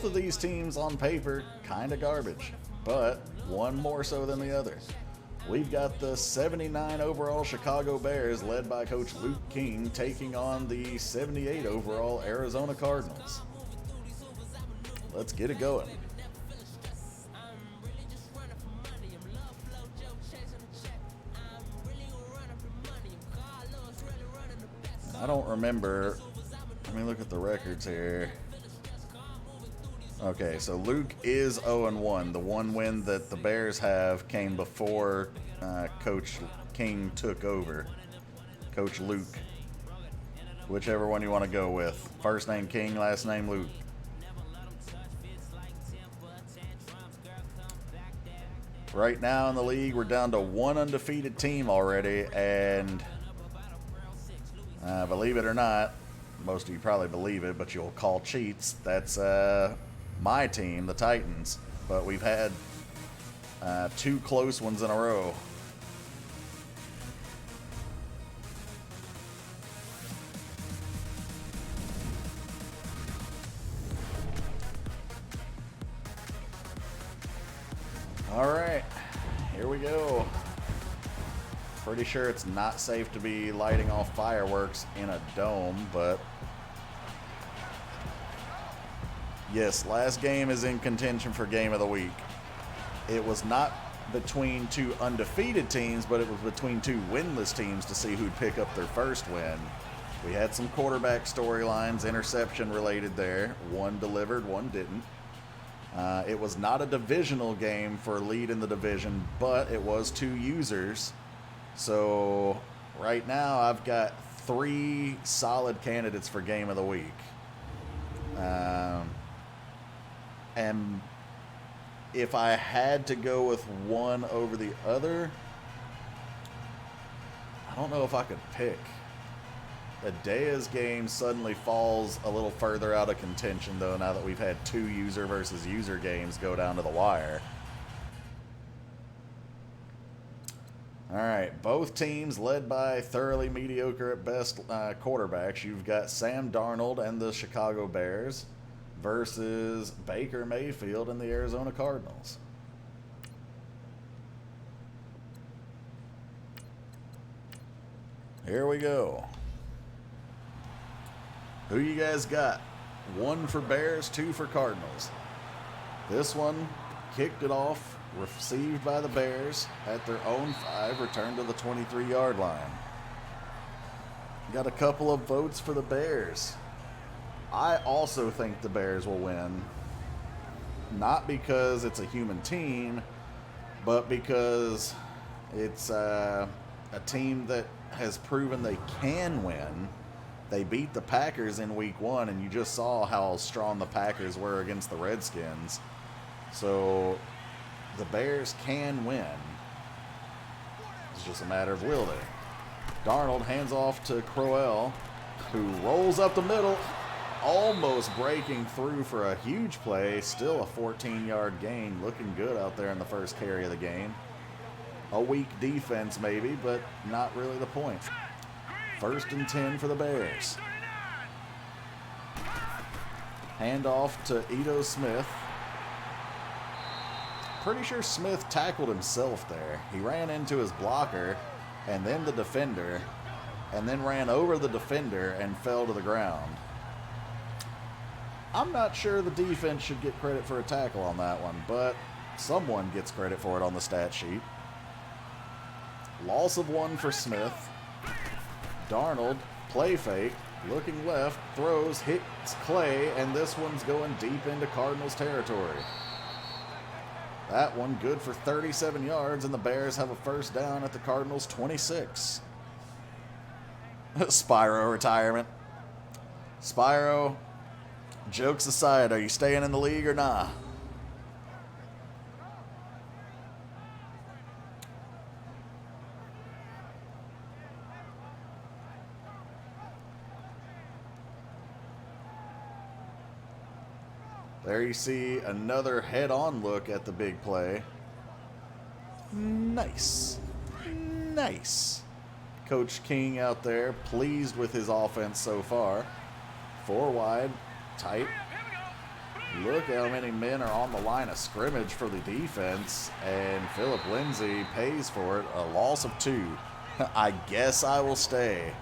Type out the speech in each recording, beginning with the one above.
both of these teams on paper kind of garbage, but one more so than the other. We've got the 79 overall Chicago Bears, led by Coach Luke King, taking on the 78 overall Arizona Cardinals. Let's get it going. I don't remember. Let me look at the records here. Okay, so Luke is 0-1. The one win that the Bears have came before Coach King took over. Coach Luke. Whichever one you want to go with. First name King, last name Luke. Right now in the league, we're down to one undefeated team already, and believe it or not, most of you probably believe it, but you'll call cheats. That's my team, the Titans. But we've had two close ones in a row. All right, here we go. Pretty sure it's not safe to be lighting off fireworks in a dome, but yes, last game is in contention for game of the week. It was not between two undefeated teams, but it was between two winless teams to see who'd pick up their first win. We had some quarterback storylines, interception related there. One delivered, one didn't. It was not a divisional game for lead in the division, but it was two users. So right now I've got three solid candidates for game of the week. And if I had to go with one over the other, I don't know if I could pick. Adea's game suddenly falls a little further out of contention, though, now that we've had two user versus user games go down to the wire. All right, both teams led by thoroughly mediocre at best quarterbacks. You've got Sam Darnold and the Chicago Bears versus Baker Mayfield and the Arizona Cardinals. Here we go. Who you guys got? One for Bears, two for Cardinals. This one kicked it off, received by the Bears at their own 5, returned to the 23-yard line. Got a couple of votes for the Bears. I also think the Bears will win. Not because it's a human team, but because it's a team that has proven they can win. They beat the Packers in week 1, and you just saw how strong the Packers were against the Redskins. So the Bears can win. It's just a matter of will they. Darnold hands off to Crowell, who rolls up the middle, almost breaking through for a huge play. Still a 14-yard gain. Looking good out there in the first carry of the game. A weak defense maybe, but not really the point. 1st and 10 for the Bears. Handoff to Ito Smith. Pretty sure Smith tackled himself there. He ran into his blocker and then the defender, and then ran over the defender and fell to the ground. I'm not sure the defense should get credit for a tackle on that one, but someone gets credit for it on the stat sheet. Loss of 1 for Smith. Darnold, play fake, looking left, throws, hits Clay, and this one's going deep into Cardinals territory. That one good for 37 yards, and the Bears have a first down at the Cardinals' 26. Spyro retirement. Spyro, jokes aside, are you staying in the league or nah? There you see another head-on look at the big play. Nice. Nice. Coach King out there, pleased with his offense so far. 4 wide, tight. Look how many men are on the line of scrimmage for the defense, and Philip Lindsay pays for it. A loss of 2. I guess I will stay.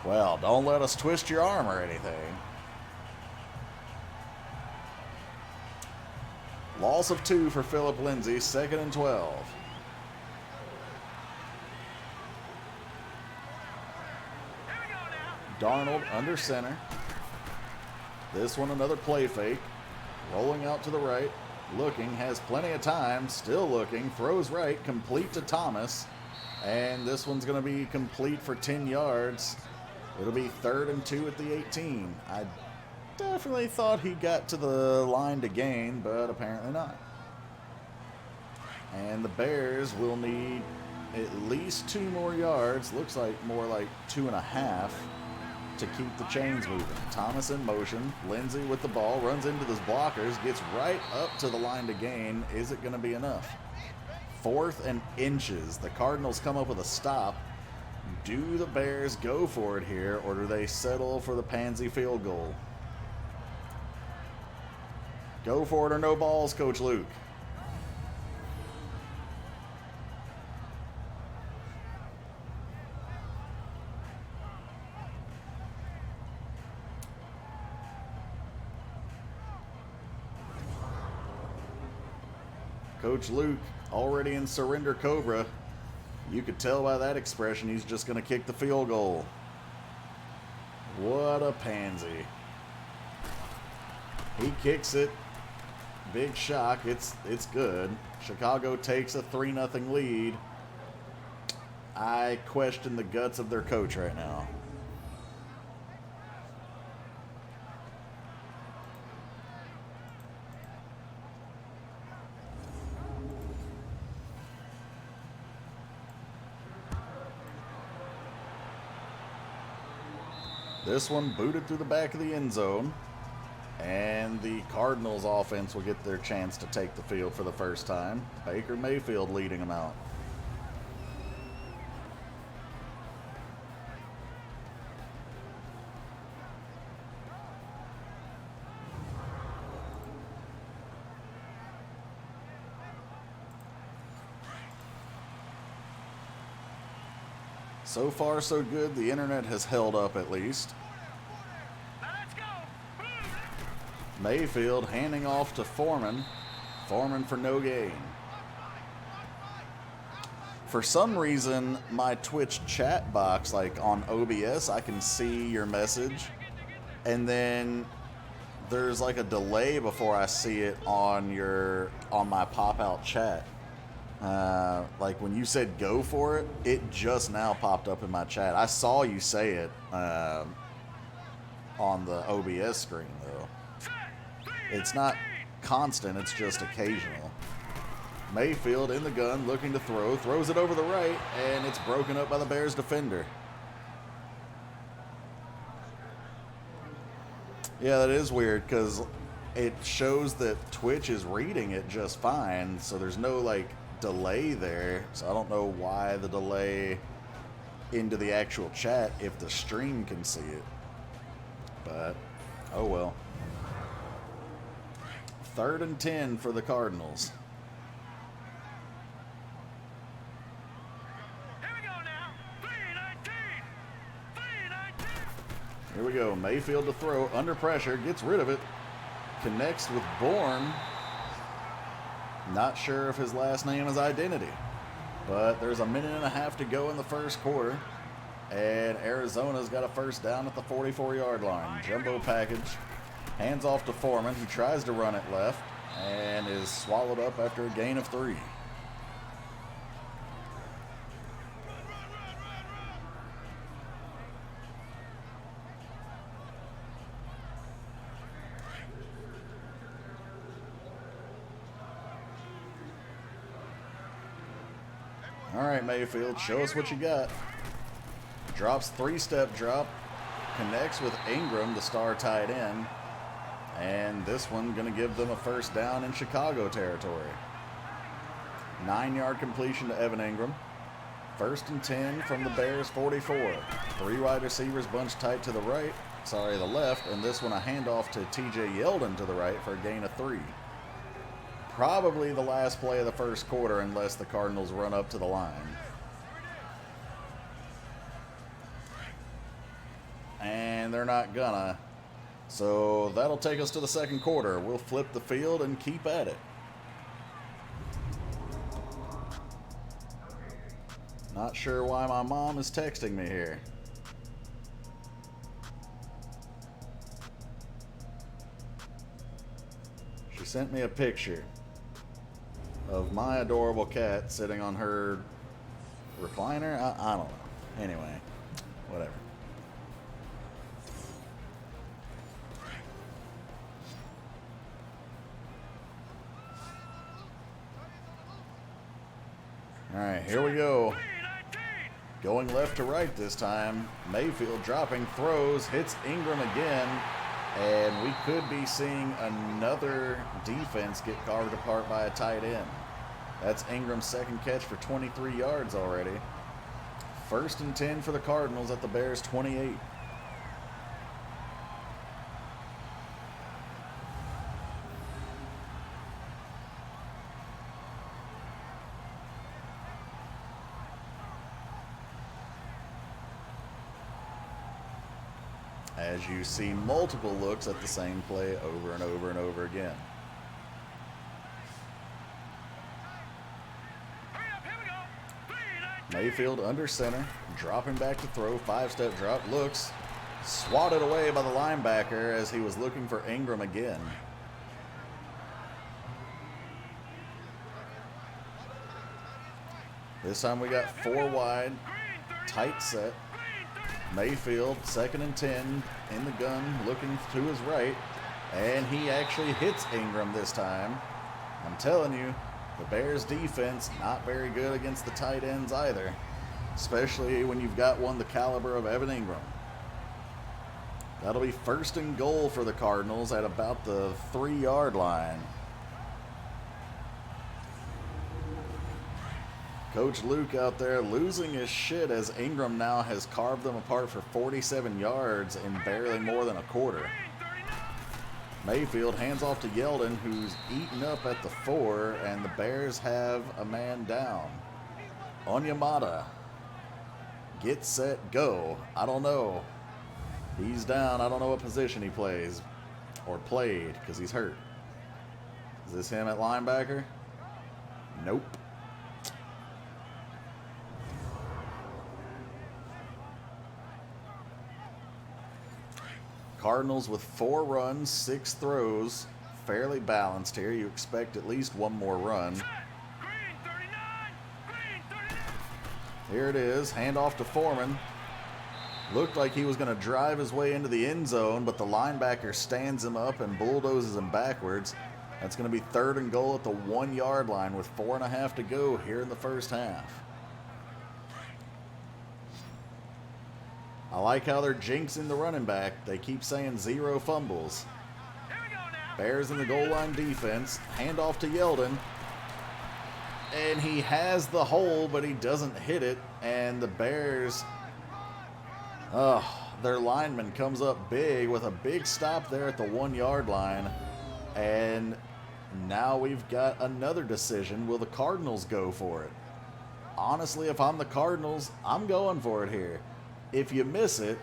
Well, don't let us twist your arm or anything. Loss of 2 for Philip Lindsay, 2nd and 12. Darnold under center. This one another play fake. Rolling out to the right. Looking, has plenty of time. Still looking. Throws right. Complete to Thomas. And this one's going to be complete for 10 yards. It'll be 3rd and 2 at the 18. I definitely thought he got to the line to gain, but apparently not. And the Bears will need at least 2 more yards. Looks like more like 2.5 to keep the chains moving. Thomas in motion. Lindsay with the ball. Runs into those blockers. Gets right up to the line to gain. Is it going to be enough? 4th and inches. The Cardinals come up with a stop. Do the Bears go for it here, or do they settle for the pansy field goal? Go for it or no balls, Coach Luke. Coach Luke already in surrender cobra. You could tell by that expression he's just going to kick the field goal. What a pansy. He kicks it. Big shock. It's good. Chicago takes a 3-0 lead. I question the guts of their coach right now. This one booted through the back of the end zone, and the Cardinals offense will get their chance to take the field for the first time. Baker Mayfield leading them out. So far, so good. The internet has held up at least. Mayfield handing off to Foreman. Foreman for no gain. For some reason, my Twitch chat box, like on OBS, I can see your message. And then there's like a delay before I see it on my pop-out chat. Like when you said go for it, it just now popped up in my chat. I saw you say it on the OBS screen though. It's not constant, it's just occasional. Mayfield in the gun, looking to throw, throws it over the right, and it's broken up by the Bears defender. Yeah, that is weird because it shows that Twitch is reading it just fine, so there's no like delay there, so I don't know why the delay into the actual chat if the stream can see it, but oh well. 3rd and 10 for the Cardinals. Here we go. Mayfield to throw, under pressure, gets rid of it, connects with Bourne. Not sure if his last name is Identity, but there's a minute and a half to go in the first quarter, and Arizona's got a first down at the 44-yard line. Jumbo package, hands off to Foreman. He tries to run it left and is swallowed up after a gain of 3. All right, Mayfield, show us what you got. Drops 3-step drop, connects with Ingram, the star tight end, and this one going to give them a first down in Chicago territory. 9-yard completion to Evan Ingram. 1st and 10 from the Bears 44. 3 wide receivers bunched tight to the right. the left, and this one a handoff to TJ Yeldon to the right for a gain of 3. Probably the last play of the first quarter unless the Cardinals run up to the line. And they're not gonna. So that'll take us to the second quarter. We'll flip the field and keep at it. Not sure why my mom is texting me here. She sent me a picture of my adorable cat sitting on her recliner. I don't know. Anyway, whatever. All right, here we go. Going left to right this time. Mayfield dropping throws, hits Ingram again, and we could be seeing another defense get carved apart by a tight end. That's Ingram's second catch for 23 yards already. 1st and 10 for the Cardinals at the Bears' 28. As you see multiple looks at the same play over and over and over again. Mayfield under center, dropping back to throw, 5-step drop, looks, swatted away by the linebacker as he was looking for Ingram again. This time we got 4 wide, tight set. Mayfield, 2nd and 10, in the gun, looking to his right, and he actually hits Ingram this time. I'm telling you, the Bears defense not very good against the tight ends either, especially when you've got one the caliber of Evan Ingram. That'll be 1st and goal for the Cardinals at about the 3-yard line. Coach Luke out there losing his shit as Ingram now has carved them apart for 47 yards in barely more than a quarter. Mayfield hands off to Yeldon, who's eaten up at the 4, and the Bears have a man down. Onyemata. Get set, go. I don't know. He's down. I don't know what position he plays or played because he's hurt. Is this him at linebacker? Nope. Cardinals with 4 runs, 6 throws, fairly balanced here. You expect at least one more run. Here it is, handoff to Foreman. Looked like he was going to drive his way into the end zone, but the linebacker stands him up and bulldozes him backwards. That's going to be 3rd and goal at the 1-yard line with 4.5 to go here in the first half. I like how they're jinxing the running back. They keep saying 0 fumbles. Bears in the goal line defense. Handoff to Yeldon. And he has the hole, but he doesn't hit it. And the Bears, their lineman comes up big with a big stop there at the 1-yard line. And now we've got another decision. Will the Cardinals go for it? Honestly, if I'm the Cardinals, I'm going for it here. If you miss it,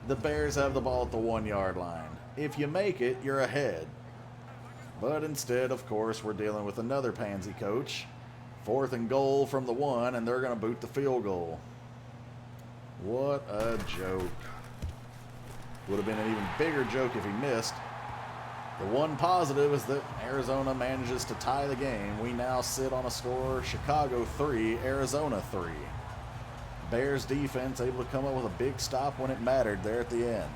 the Bears have the ball at the 1-yard line. If you make it, you're ahead. But instead, of course, we're dealing with another pansy coach. 4th and goal from the 1, and they're going to boot the field goal. What a joke. Would have been an even bigger joke if he missed. The one positive is that Arizona manages to tie the game. We now sit on a score, Chicago 3, Arizona 3. Bears defense able to come up with a big stop when it mattered there at the end.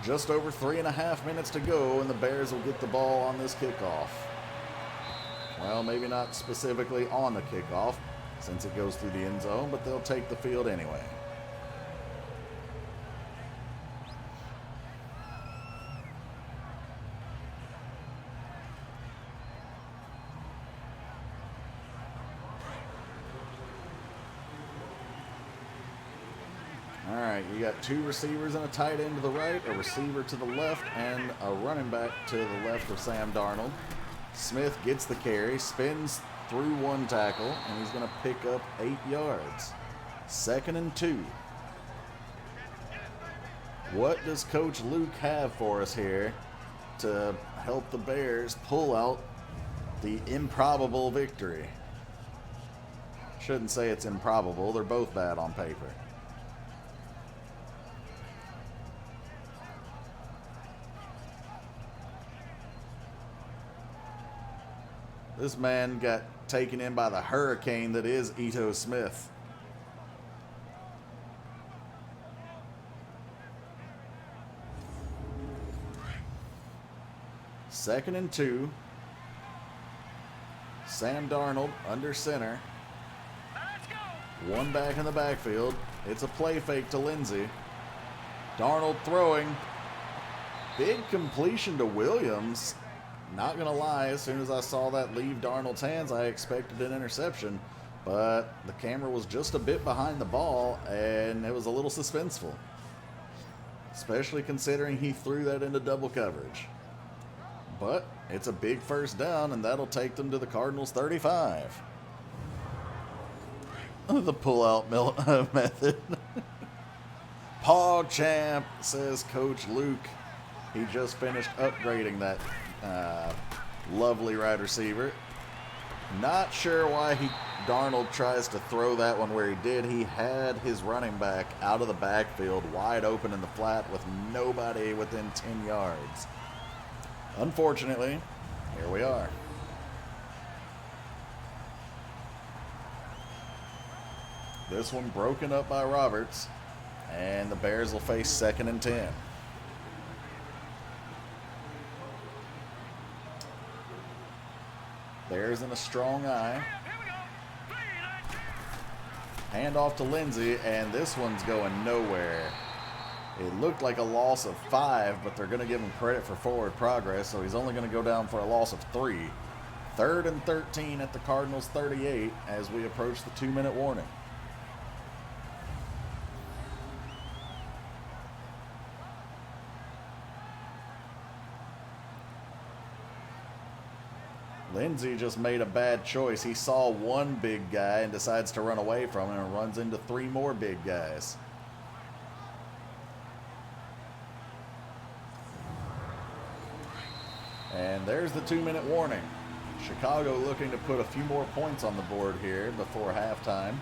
Just over 3.5 minutes to go, and the Bears will get the ball on this kickoff. Well, maybe not specifically on the kickoff, since it goes through the end zone, but they'll take the field anyway. right, you got two receivers and a tight end to the right, a receiver to the left, and a running back to the left of Sam Darnold. Smith gets the carry, spins through one tackle, and he's going to pick up 8 yards. 2nd and 2. What does Coach Luke have for us here to help the Bears pull out the improbable victory? Shouldn't say it's improbable. They're both bad on paper. This man got taken in by the hurricane that is Ito Smith. Second and 2. Sam Darnold under center. One back in the backfield. It's a play fake to Lindsey. Darnold throwing. Big completion to Williams. Not going to lie, as soon as I saw that leave Darnold's hands, I expected an interception. But the camera was just a bit behind the ball, and it was a little suspenseful. Especially considering he threw that into double coverage. But it's a big first down, and that'll take them to the Cardinals' 35. The pull-out method. Paw champ, says Coach Luke. He just finished upgrading that lovely wide receiver. Not sure why Darnold tries to throw that one where he did. He had his running back out of the backfield wide open in the flat with nobody within 10 yards. Unfortunately, here we are. This one broken up by Roberts, and the Bears will face 2nd and 10. Bears in a strong eye. Hand off to Lindsey, and this one's going nowhere. It looked like a loss of 5, but they're going to give him credit for forward progress, so he's only going to go down for a loss of 3. 3rd and 13 at the Cardinals' 38 as we approach the 2-minute warning. Lindsey just made a bad choice. He saw one big guy and decides to run away from him and runs into 3 more big guys. And there's the 2-minute warning. Chicago looking to put a few more points on the board here before halftime.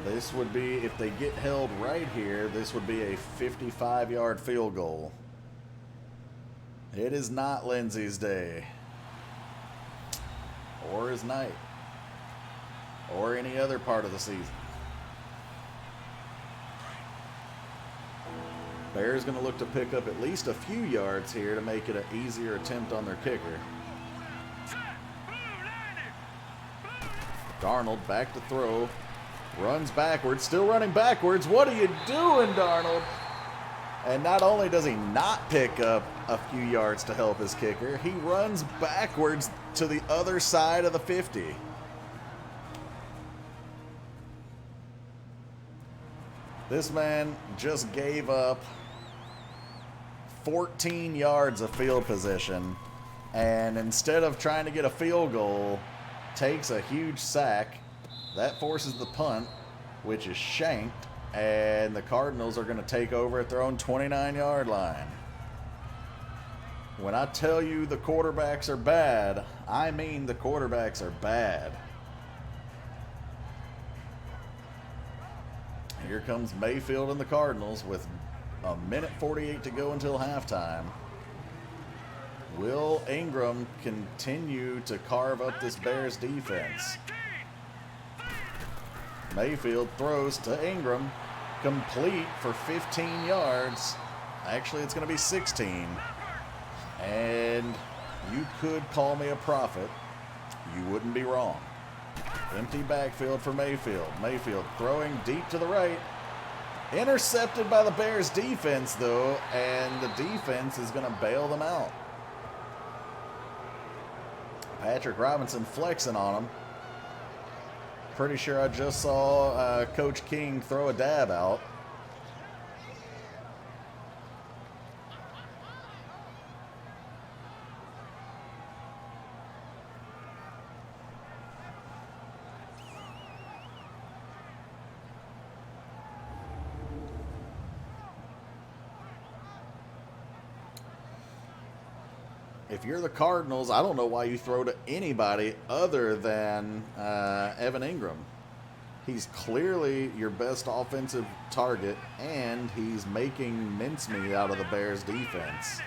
This would be, if they get held right here, this would be a 55-yard field goal. It is not Lindsey's day. Or his night. Or any other part of the season. Bears going to look to pick up at least a few yards here to make it an easier attempt on their kicker. Darnold back to throw. Runs backwards. Still running backwards. What are you doing, Darnold? And not only does he not pick up a few yards to help his kicker, he runs backwards to the other side of the 50. This man just gave up 14 yards of field position, and instead of trying to get a field goal, takes a huge sack. That forces the punt, which is shanked, and the Cardinals are going to take over at their own 29-yard line. When I tell you the quarterbacks are bad, I mean the quarterbacks are bad. Here comes Mayfield and the Cardinals with 1:48 to go until halftime. Will Ingram continue to carve up this Bears defense? Mayfield throws to Ingram, complete for 15 yards. Actually, it's going to be 16. And you could call me a prophet. You wouldn't be wrong. Empty backfield for Mayfield. Mayfield throwing deep to the right. Intercepted by the Bears defense, though, and the defense is going to bail them out. Patrick Robinson flexing on him. Pretty sure I just saw Coach King throw a dab out. if you're the Cardinals, I don't know why you throw to anybody other than Evan Ingram. He's clearly your best offensive target, and he's making mincemeat out of the Bears' defense.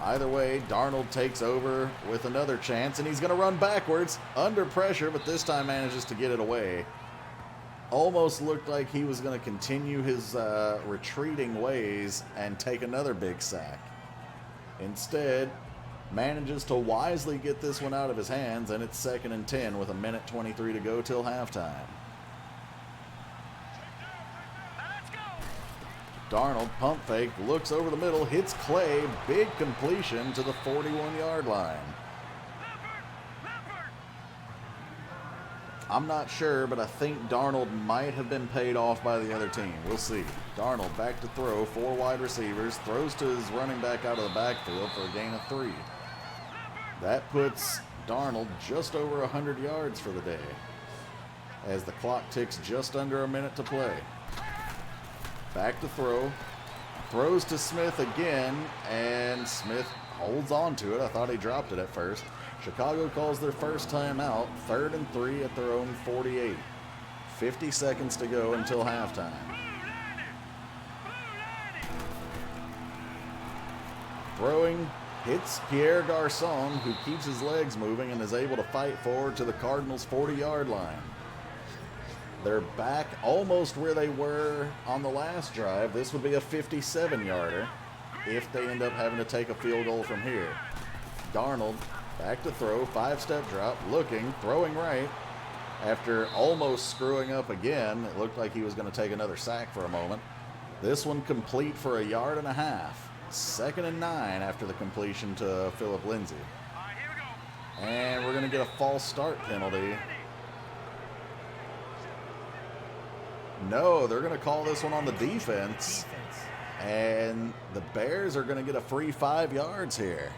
Either way, Darnold takes over with another chance, and he's going to run backwards under pressure, but this time manages to get it away. Almost looked like he was going to continue his retreating ways and take another big sack. Instead, manages to wisely get this one out of his hands, and it's 2nd and 10 with 1:23 to go till halftime. Darnold, pump fake, looks over the middle, hits Clay, big completion to the 41-yard line. I'm not sure, but I think Darnold might have been paid off by the other team. We'll see. Darnold back to throw, 4 wide receivers, throws to his running back out of the backfield for a gain of 3. That puts Darnold just over 100 yards for the day, as the clock ticks just under a minute to play. Back to throw, throws to Smith again, and Smith holds on to it. I thought he dropped it at first. Chicago calls their first timeout, 3rd and 3 at their own 48. 50 seconds to go until halftime. Throwing, hits Pierre Garçon, who keeps his legs moving and is able to fight forward to the Cardinals' 40-yard line. They're back almost where they were on the last drive. This would be a 57-yarder if they end up having to take a field goal from here. Darnold back to throw, 5-step drop, looking, throwing right. After almost screwing up again, it looked like he was going to take another sack for a moment. This one complete for a 1.5 yards. 2nd and 9 after the completion to Phillip Lindsay. And we're going to get a false start penalty. No, they're going to call this one on the defense. And the Bears are going to get a free 5 yards here.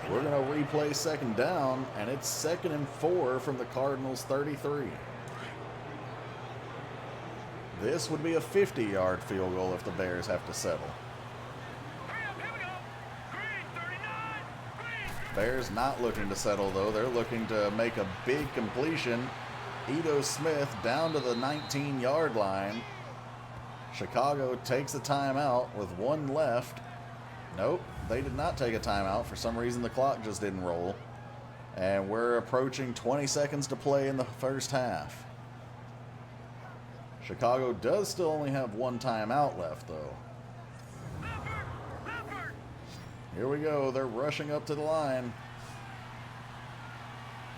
We're going to replay 2nd down, and it's 2nd and 4 from the Cardinals' 33. This would be a 50-yard field goal if the Bears have to settle. Bears not looking to settle, though. They're looking to make a big completion. Ito Smith down to the 19-yard line. Chicago takes a timeout with 1 left. Nope, they did not take a timeout. For some reason, the clock just didn't roll. And we're approaching 20 seconds to play in the first half. Chicago does still only have 1 timeout left, though. Here we go. They're rushing up to the line.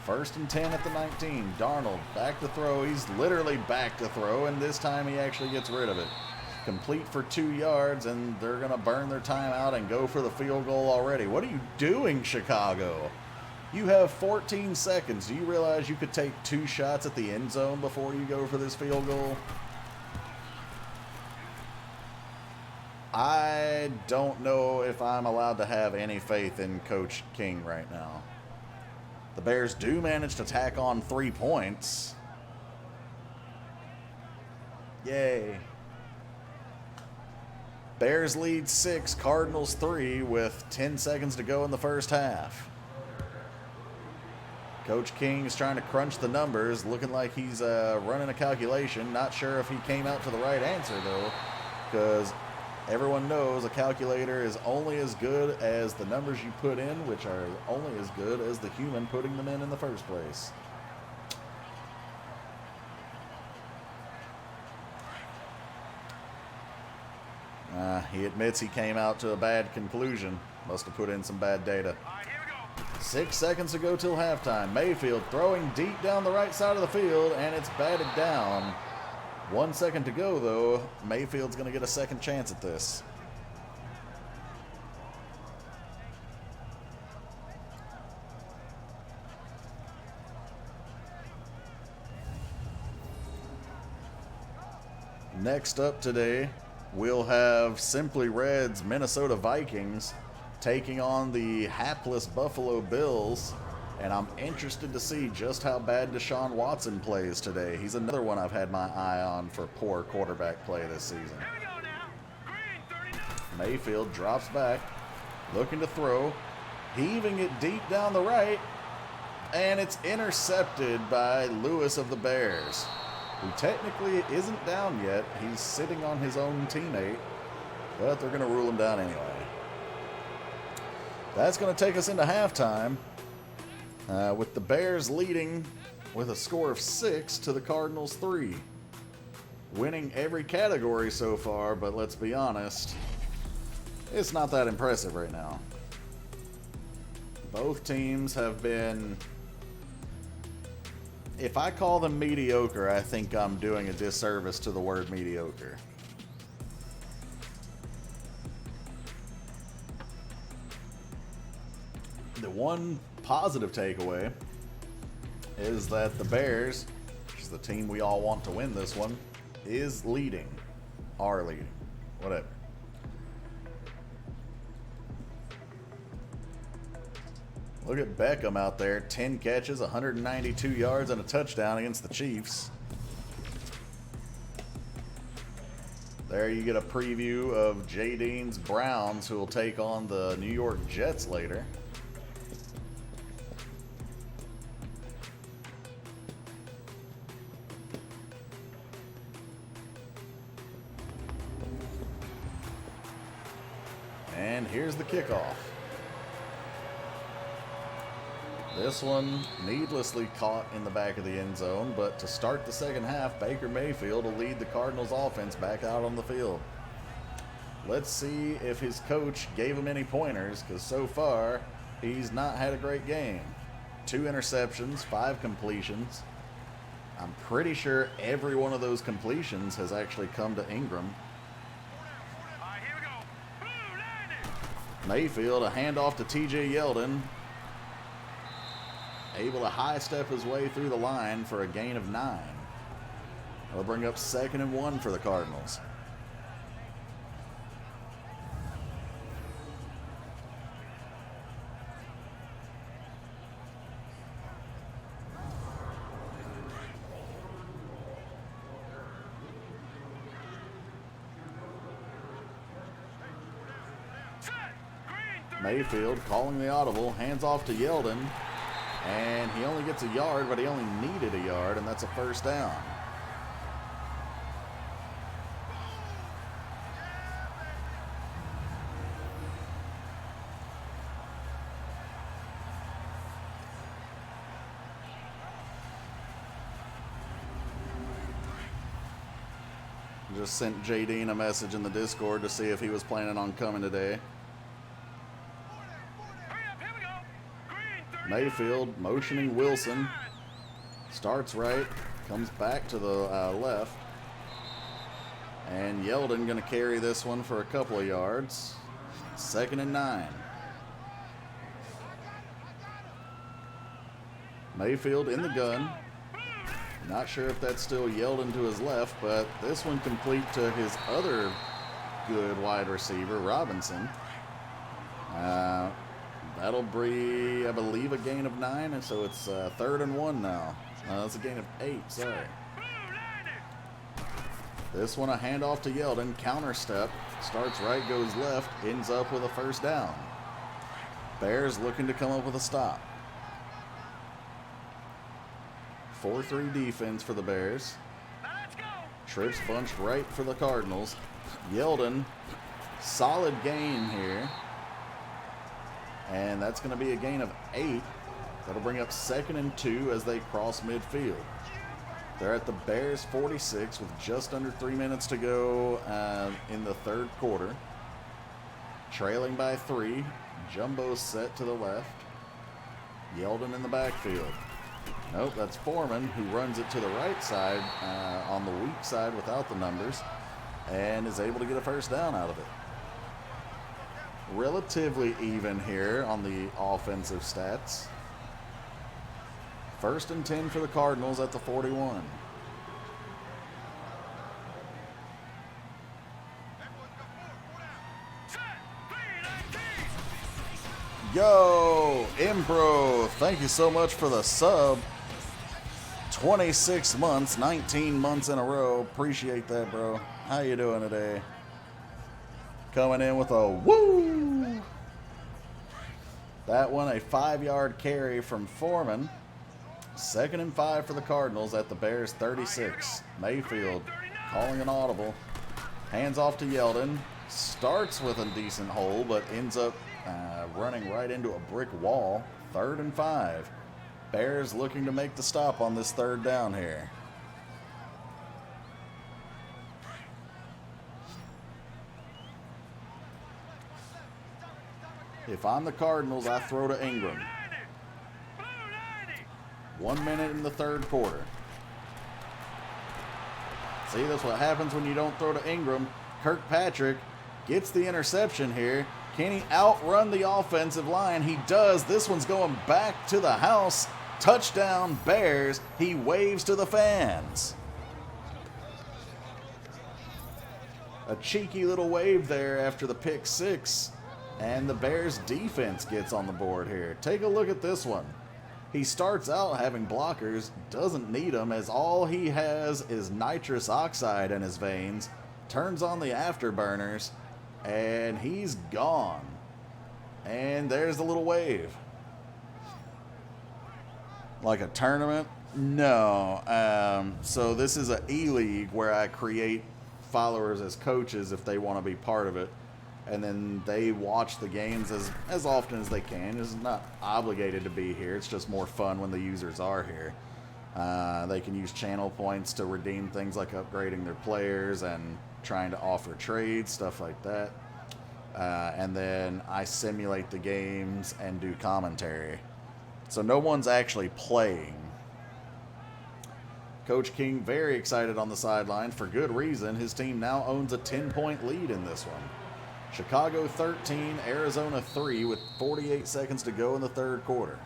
1st and 10 at the 19. Darnold back to throw. He's literally back to throw, and this time he actually gets rid of it. Complete for 2 yards, and they're going to burn their timeout and go for the field goal already. What are you doing, Chicago? You have 14 seconds. Do you realize you could take 2 shots at the end zone before you go for this field goal? I don't know if I'm allowed to have any faith in Coach King right now. The Bears do manage to tack on 3 points. Yay. Bears lead 6, Cardinals 3 with 10 seconds to go in the first half. Coach King is trying to crunch the numbers, looking like he's running a calculation. Not sure if he came out to the right answer, though, because everyone knows a calculator is only as good as the numbers you put in, which are only as good as the human putting them in the first place. He admits he came out to a bad conclusion. Must have put in some bad data. 6 seconds to go till halftime. Mayfield throwing deep down the right side of the field, and it's batted down. 1 second to go, though. Mayfield's going to get a second chance at this. Next up today, we'll have Simply Red's Minnesota Vikings taking on the hapless Buffalo Bills. And I'm interested to see just how bad Deshaun Watson plays today. He's another one I've had my eye on for poor quarterback play this season. Mayfield drops back, looking to throw, heaving it deep down the right, and it's intercepted by Lewis of the Bears, who technically isn't down yet. He's sitting on his own teammate, but they're going to rule him down anyway. That's going to take us into halftime, with the Bears leading with a score of 6 to the Cardinals 3. Winning every category so far, but let's be honest, it's not that impressive right now. Both teams have been, if I call them mediocre, I think I'm doing a disservice to the word mediocre. The one positive takeaway is that the Bears, which is the team we all want to win this one, is leading. Are leading. Whatever. Look at Beckham out there. 10 catches, 192 yards, and a touchdown against the Chiefs. There you get a preview of J. Dean's Browns, who will take on the New York Jets later. And here's the kickoff. This one needlessly caught in the back of the end zone, but to start the second half, Baker Mayfield will lead the Cardinals offense back out on the field. Let's see if his coach gave him any pointers, because so far he's not had a great game. 2 interceptions, 5 completions. I'm pretty sure every one of those completions has actually come to Ingram. Mayfield, a handoff to TJ Yeldon. Able to high step his way through the line for a gain of 9. That'll bring up 2nd and 1 for the Cardinals. Mayfield calling the audible, hands off to Yeldon, and he only gets a yard, but he only needed a yard, and that's a first down. Just sent J. Dean a message in the Discord to see if he was planning on coming today. Mayfield motioning Wilson. Starts right, comes back to the left. And Yeldon going to carry this one for a couple of yards. 2nd and 9. Mayfield in the gun. Not sure if that's still Yeldon to his left, but this one complete to his other good wide receiver, Robinson. That'll be, I believe, a gain of 9, and so it's 3rd and 1 now. That's a gain of 8, sorry. This one a handoff to Yeldon, counter step, starts right, goes left, ends up with a first down. Bears looking to come up with a stop. 4-3 defense for the Bears. Trips bunched right for the Cardinals. Yeldon, solid gain here. And that's going to be a gain of 8. That'll bring up 2nd and 2 as they cross midfield. They're at the Bears 46 with just under 3 minutes to go in the third quarter. Trailing by 3. Jumbo set to the left. Yeldon in the backfield. Nope, that's Foreman, who runs it to the right side on the weak side without the numbers and is able to get a first down out of it. Relatively even here on the offensive stats. 1st and 10 for the Cardinals at the 41. Yo, Impro, thank you so much for the sub. 26 months, 19 months in a row. Appreciate that, bro. How you doing today? coming in with a woo. That one, a 5-yard carry from Foreman. 2nd and 5 for the Cardinals at the Bears 36. Mayfield calling an audible. Hands off to Yeldon. Starts with a decent hole, but ends up running right into a brick wall. 3rd and 5. Bears looking to make the stop on this 3rd down here. If I'm the Cardinals, I throw to Ingram. 1 minute in the 3rd quarter. See, that's what happens when you don't throw to Ingram. Kirkpatrick gets the interception here. Can he outrun the offensive line? He does. This one's going back to the house. Touchdown, Bears. He waves to the fans. A cheeky little wave there after the pick 6. And the Bears defense gets on the board here. Take a look at this one. He starts out having blockers, doesn't need them, as all he has is nitrous oxide in his veins, turns on the afterburners, and he's gone. And there's the little wave. Like a tournament? No. So this is an E-League where I create followers as coaches if they want to be part of it. And then they watch the games as often as they can. It's not obligated to be here. It's just more fun when the users are here. They can use channel points to redeem things like upgrading their players and trying to offer trades, stuff like that. And then I simulate the games and do commentary. So no one's actually playing. Coach King very excited on the sideline for good reason. His team now owns a 10-point lead in this one. Chicago 13, Arizona 3 with 48 seconds to go in the 3rd quarter.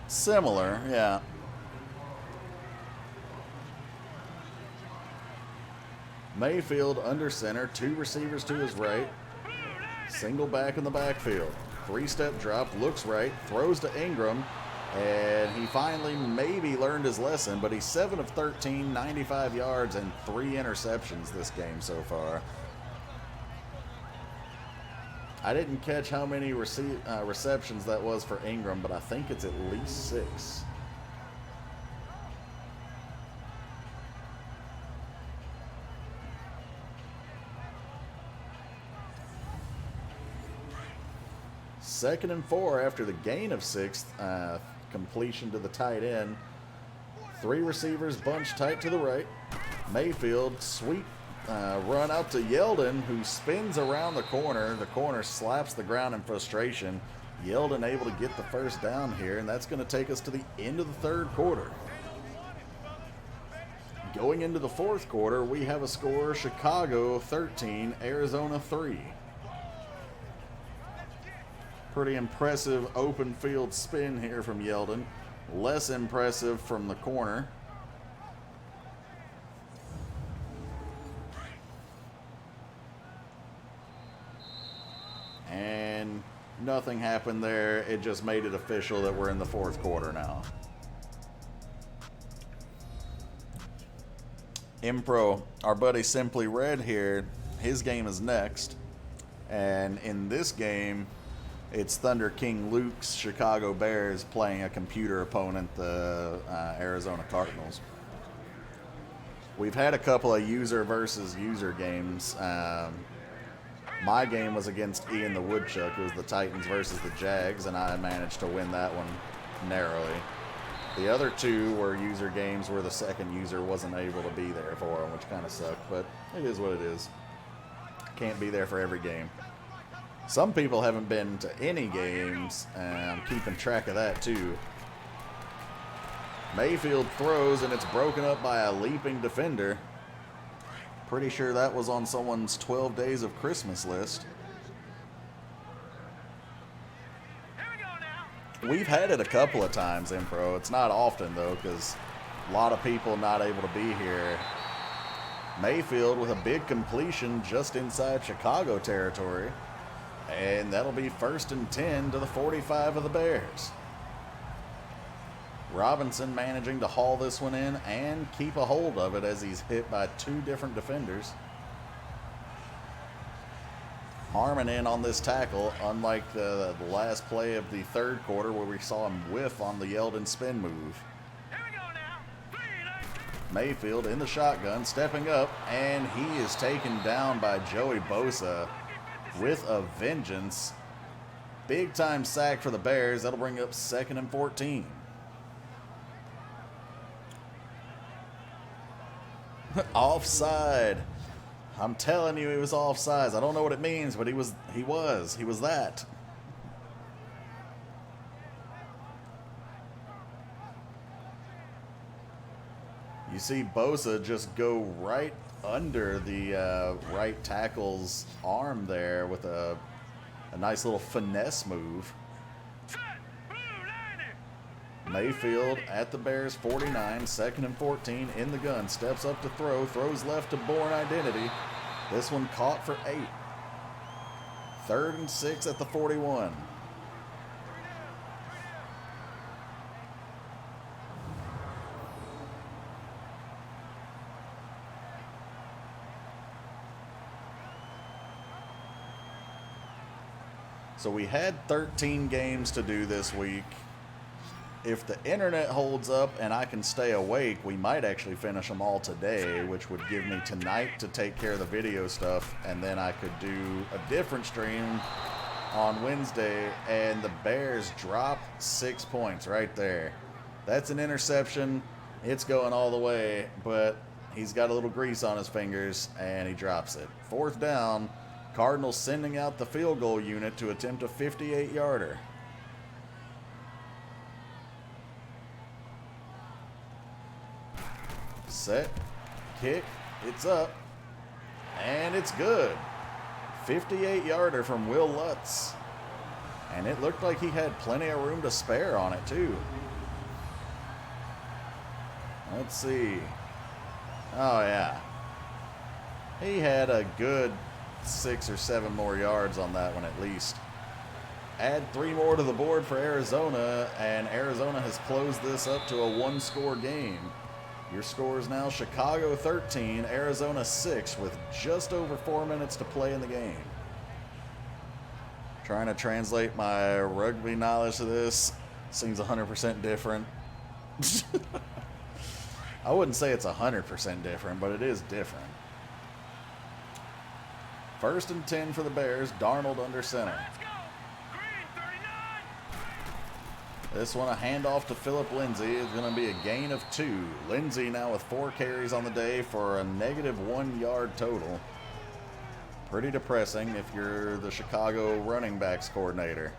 Similar, yeah. Mayfield under center, 2 receivers to his right. Single back in the backfield. 3-step drop, looks right, throws to Ingram, and he finally maybe learned his lesson, but he's 7 of 13, 95 yards, and 3 interceptions this game so far. I didn't catch how many receptions that was for Ingram, but I think it's at least 6. Second and 4 after the gain of 6, completion to the tight end. 3 receivers bunched tight to the right. Mayfield, sweet run out to Yeldon, who spins around the corner. The corner slaps the ground in frustration. Yeldon able to get the 1st down here, and that's going to take us to the end of the 3rd quarter. Going into the 4th quarter, we have a score: Chicago 13, Arizona 3. Pretty impressive open field spin here from Yeldon. Less impressive from the corner. And nothing happened there. It just made it official that we're in the 4th quarter now. Impro, our buddy Simply Red here, his game is next. And in this game, it's Thunder King Luke's Chicago Bears playing a computer opponent, the Arizona Cardinals. We've had a couple of user versus user games. My game was against Ian the Woodchuck. It was the Titans versus the Jags, and I managed to win that one narrowly. The other 2 were user games where the second user wasn't able to be there for them, which kind of sucked, but it is what it is. Can't be there for every game. Some people haven't been to any games, and I'm keeping track of that too. Mayfield throws, and it's broken up by a leaping defender. Pretty sure that was on someone's 12 Days of Christmas list. We've had it a couple of times, Impro. It's not often, though, because a lot of people not able to be here. Mayfield with a big completion just inside Chicago territory. And that'll be 1st and 10 to the 45 of the Bears. Robinson managing to haul this one in and keep a hold of it as he's hit by 2 different defenders. Harmon in on this tackle, unlike the last play of the 3rd quarter where we saw him whiff on the Yeldon spin move. Mayfield in the shotgun, stepping up, and he is taken down by Joey Bosa with a vengeance. Big time sack for the Bears. That'll bring up 2nd and 14. Offside. I'm telling you, he was offsides. I don't know what it means, but he was that. You see Bosa just go right under the right tackle's arm there with a nice little finesse move. Mayfield at the Bears 49, 2nd and 14 in the gun. Steps up to throw, throws left to Bourne Identity. This one caught for 8. 3rd and 6 at the 41. So we had 13 games to do this week. If the internet holds up and I can stay awake, we might actually finish them all today, which would give me tonight to take care of the video stuff, and then I could do a different stream on Wednesday, and the Bears drop 6 points right there. That's an interception. It's going all the way, but he's got a little grease on his fingers, and he drops it. 4th down, Cardinals sending out the field goal unit to attempt a 58-yarder. Set, kick, it's up, and it's good. 58-yarder from Will Lutz. And it looked like he had plenty of room to spare on it, too. Let's see. Oh, yeah. He had a good 6 or 7 more yards on that one at least. Add 3 more to the board for Arizona, and Arizona has closed this up to a 1-score game. Your score is now Chicago 13, Arizona 6, with just over 4 minutes to play in the game. Trying to translate my rugby knowledge to this seems 100% different. I wouldn't say it's 100% different, but it is different. 1st and 10 for the Bears, Darnold under center. This one, a handoff to Phillip Lindsay, is going to be a gain of 2. Lindsay now with 4 carries on the day for a negative 1 yard total. Pretty depressing if you're the Chicago running backs coordinator.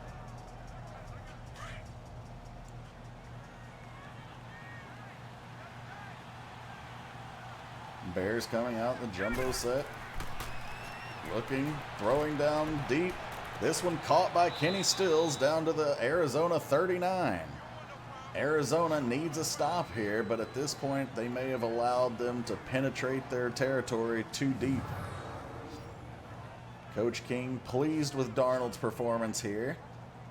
Bears coming out in the jumbo set. Looking, throwing down deep. This one caught by Kenny Stills down to the Arizona 39. Arizona needs a stop here, but at this point they may have allowed them to penetrate their territory too deep. Coach King pleased with Darnold's performance here.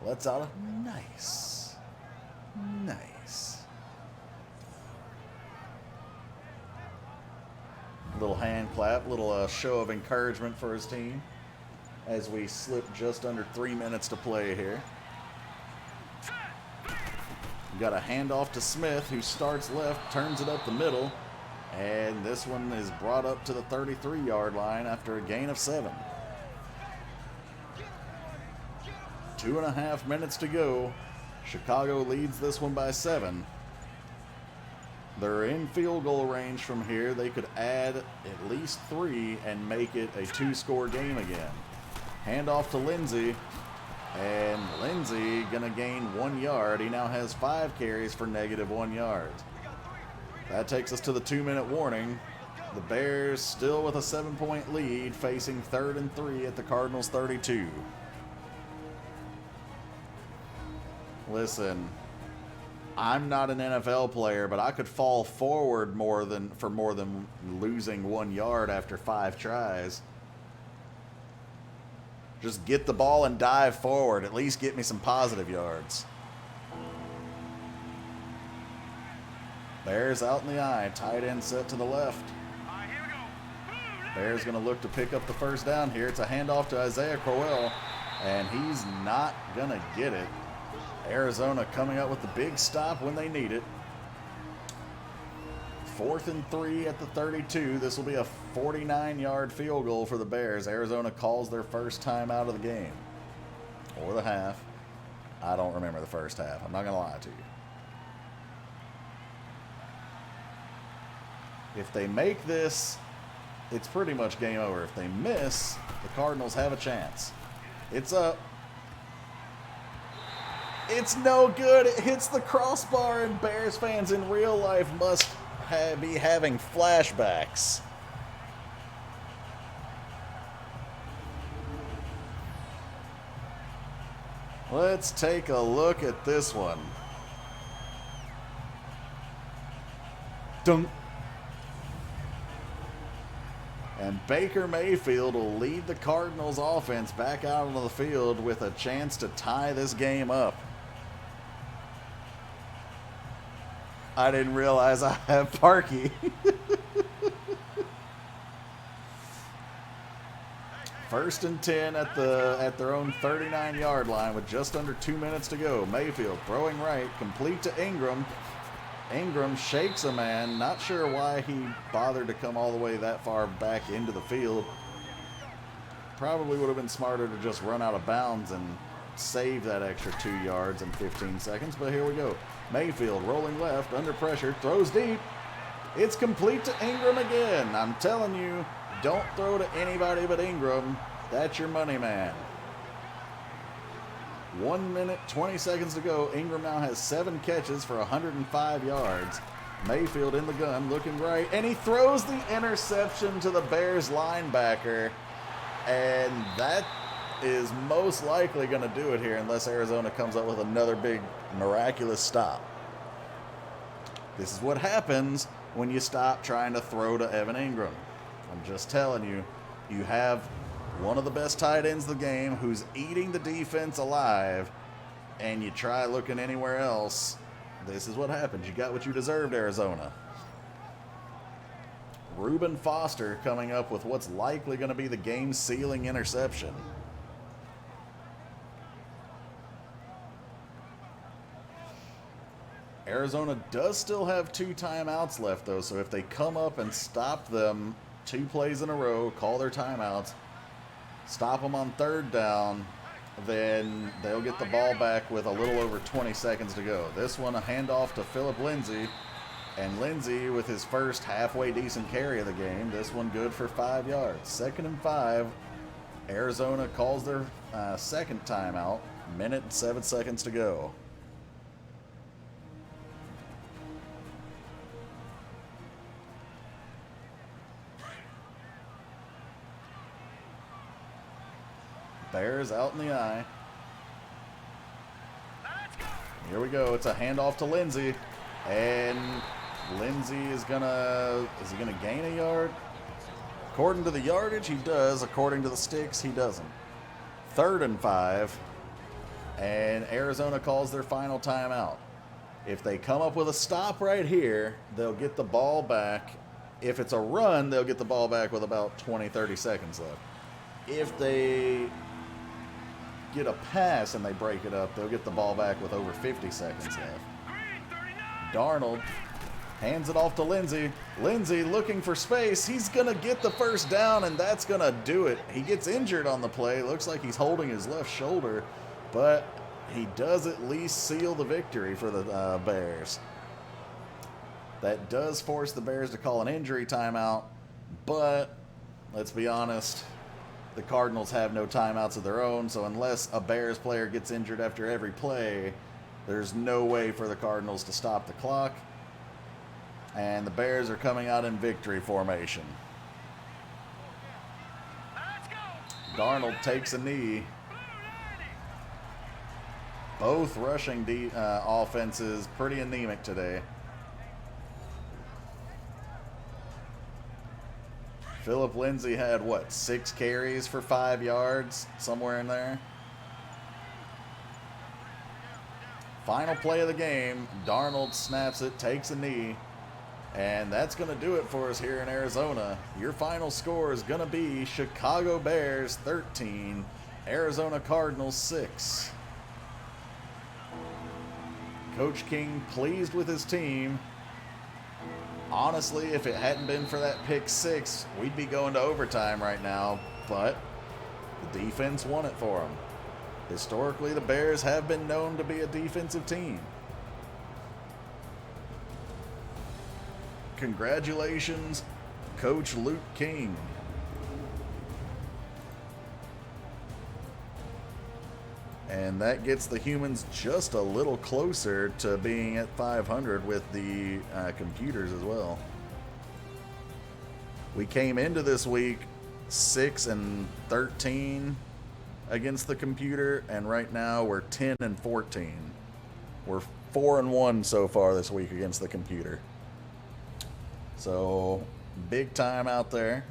Lets out a nice. Little hand clap, little show of encouragement for his team as we slip just under 3 minutes to play here. We got a handoff to Smith, who starts left, turns it up the middle, and this one is brought up to the 33-yard line after a gain of 7. 2.5 minutes to go. Chicago leads this one by 7. They're in field goal range from here. They could add at least 3 and make it a 2-score game again. Handoff to Lindsay, and Lindsay gonna gain 1 yard. He now has 5 carries for negative 1 yard. That takes us to the 2-minute warning. The Bears still with a 7-point lead, facing 3rd and 3 at the Cardinals 32. Listen, I'm not an NFL player, but I could fall forward more than losing 1 yard after 5 tries. Just get the ball and dive forward. At least get me some positive yards. Bears out in the eye. Tight end set to the left. Bears going to look to pick up the first down here. It's a handoff to Isaiah Crowell, and he's not going to get it. Arizona coming up with the big stop when they need it. 4th and 3 at the 32. This will be a 49-yard field goal for the Bears. Arizona calls their first time out of the game. Or the half. I don't remember the first half. I'm not going to lie to you. If they make this, it's pretty much game over. If they miss, the Cardinals have a chance. It's up. It's no good. It hits the crossbar, and Bears fans in real life must be having flashbacks. Let's take a look at this one. Dunk. And Baker Mayfield will lead the Cardinals offense back out onto the field with a chance to tie this game up. I didn't realize I have Parkey. First and 10 at their own 39-yard line with just under 2 minutes to go. Mayfield throwing right, complete to Ingram. Ingram shakes a man. Not sure why he bothered to come all the way that far back into the field. Probably would have been smarter to just run out of bounds and save that extra 2 yards in 15 seconds, but here we go. Mayfield rolling left, under pressure, throws deep. It's complete to Ingram again. I'm telling you, don't throw to anybody but Ingram. That's your money man. 1 minute, 20 seconds to go. Ingram now has 7 catches for 105 yards. Mayfield in the gun, looking right, and he throws the interception to the Bears linebacker, and that is most likely going to do it here unless Arizona comes up with another big miraculous stop. This is what happens when you stop trying to throw to Evan Ingram. I'm just telling you, you have one of the best tight ends of the game who's eating the defense alive, and you try looking anywhere else. This is what happens. You got what you deserved, Arizona. Reuben Foster coming up with what's likely going to be the game-sealing interception. Arizona does still have 2 timeouts left, though, so if they come up and stop them 2 plays in a row, call their timeouts, stop them on 3rd down, then they'll get the ball back with a little over 20 seconds to go. This one, a handoff to Phillip Lindsay, and Lindsay with his first halfway decent carry of the game. This one good for 5 yards. 2nd and 5. Arizona calls their second timeout. Minute and 7 seconds to go. Bears out in the eye. Here we go. It's a handoff to Lindsay. And Lindsay is he gonna gain a yard? According to the yardage, he does. According to the sticks, he doesn't. 3rd and 5. And Arizona calls their final timeout. If they come up with a stop right here, they'll get the ball back. If it's a run, they'll get the ball back with about 20, 30 seconds left. If they get a pass and they break it up, they'll get the ball back with over 50 seconds left. Darnold hands it off to Lindsay. Lindsay looking for space. He's going to get the first down, and that's going to do it. He gets injured on the play. Looks like he's holding his left shoulder, but he does at least seal the victory for the Bears. That does force the Bears to call an injury timeout, but let's be honest, the Cardinals have no timeouts of their own, so unless a Bears player gets injured after every play, there's no way for the Cardinals to stop the clock. And the Bears are coming out in victory formation. Darnold takes a knee. Both rushing offenses pretty anemic today. Phillip Lindsay had, what, 6 carries for 5 yards? Somewhere in there. Final play of the game. Darnold snaps it, takes a knee. And that's going to do it for us here in Arizona. Your final score is going to be Chicago Bears 13, Arizona Cardinals 6. Coach King pleased with his team. Honestly, if it hadn't been for that pick 6, we'd be going to overtime right now, but the defense won it for them. Historically, the Bears have been known to be a defensive team. Congratulations, Coach Luke King. And that gets the humans just a little closer to being at 500 with the computers as well. We came into this week 6-13 against the computer, and right now we're 10-14. We're 4-1 so far this week against the computer. So big time out there.